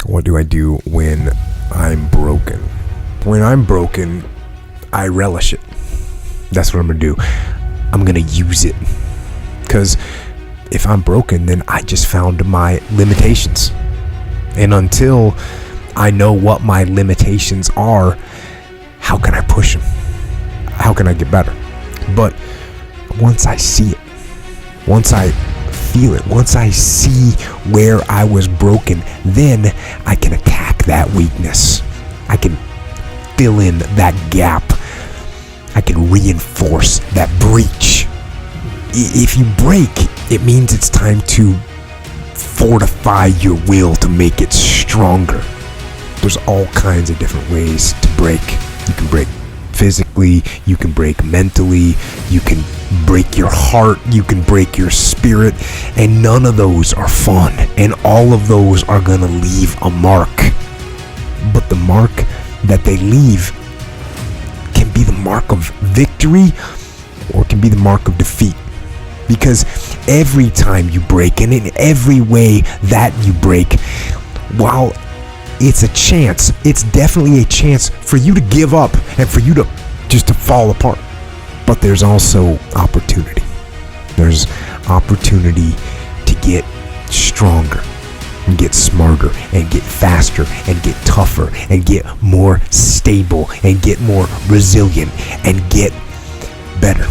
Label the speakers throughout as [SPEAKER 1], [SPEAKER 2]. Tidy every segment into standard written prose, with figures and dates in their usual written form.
[SPEAKER 1] What do I do when I'm broken? When I'm broken, I relish it. That's what I'm gonna do. I'm gonna use it. Because if I'm broken, then I just found my limitations. And until I know what my limitations are, how can I push them? How can I get better? But once I see it, once I feel it, once I see where I was broken, then I can attack that weakness. I can fill in that gap. I can reinforce that breach. If you break, it means it's time to fortify your will to make it stronger. There's all kinds of different ways to break. You can break physically, you can break mentally, you can break your heart, you can break your spirit, and none of those are fun, and all of those are gonna leave a mark. But the mark that they leave can be the mark of victory or it can be the mark of defeat. Because every time you break, and in every way that you break, while it's a chance, it's definitely a chance for you to give up and for you to just to fall apart. But there's also opportunity. There's opportunity to get stronger and get smarter and get faster and get tougher and get more stable and get more resilient and get better.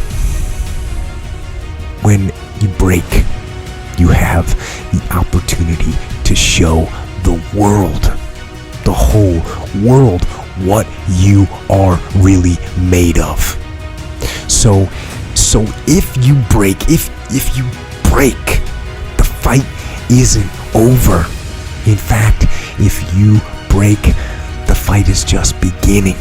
[SPEAKER 1] When you break, you have the opportunity to show the world, the whole world, what you are really made of. So if you break, the fight isn't over. In fact, if you break, the fight is just beginning.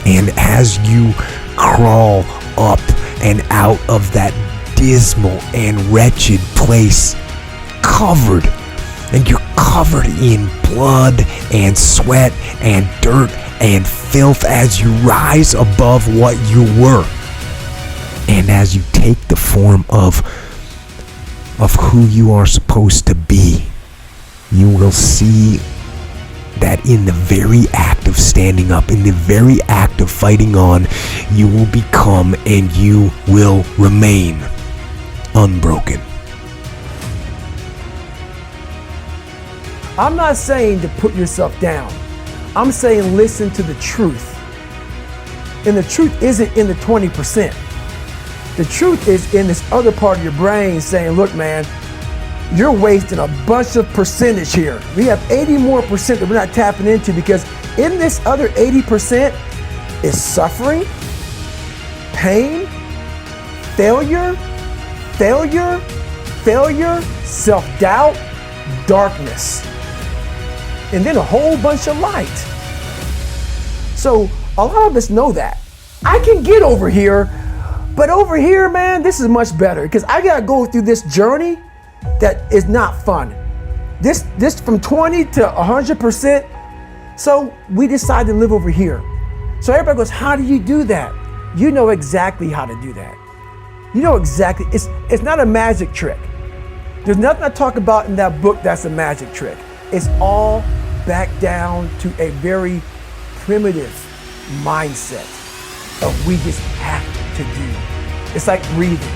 [SPEAKER 1] And as you crawl up and out of that dismal and wretched place, you're covered in blood and sweat and dirt and filth as you rise above what you were. And as you take the form of who you are supposed to be, you will see that in the very act of standing up, in the very act of fighting on, you will become and you will remain unbroken.
[SPEAKER 2] I'm not saying to put yourself down. I'm saying listen to the truth. And the truth isn't in the 20%. The truth is in this other part of your brain saying, look, man, you're wasting a bunch of percentage here. We have 80 more percent that we're not tapping into, because in this other 80% is suffering, pain, failure, self-doubt, darkness, and then a whole bunch of light. So a lot of us know that. I can get over here, but over here, man, this is much better, because I gotta go through this journey that is not fun. This from 20 to 100%. So we decide to live over here. So everybody goes, how do you do that? You know exactly how to do that. You know exactly, it's not a magic trick. There's nothing I talk about in that book that's a magic trick. It's all back down to a very primitive mindset of we just have to do. It's like breathing.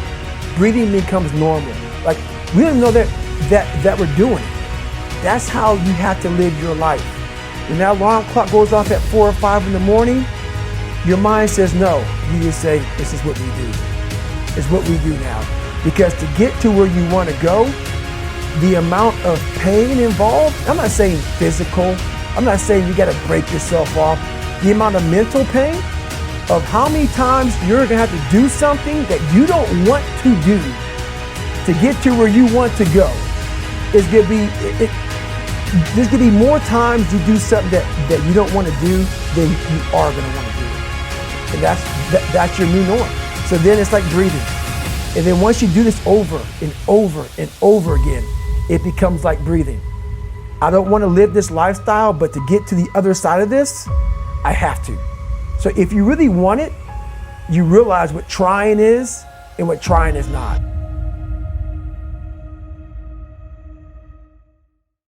[SPEAKER 2] Breathing becomes normal. Like we don't know that we're doing it. That's how you have to live your life. When that alarm clock goes off at 4 or 5 in the morning, your mind says no. You just say, this is what we do. It's what we do now. Because to get to where you want to go, the amount of pain involved, I'm not saying physical, I'm not saying you got to break yourself off. The amount of mental pain of how many times you're going to have to do something that you don't want to do to get to where you want to go is going to be, there's going to be more times you do something that you don't want to do than you are going to want to do. And that's your new norm. So then it's like breathing. And then once you do this over and over and over again, it becomes like breathing. I don't want to live this lifestyle, but to get to the other side of this, I have to. So if you really want it, you realize what trying is and what trying is not.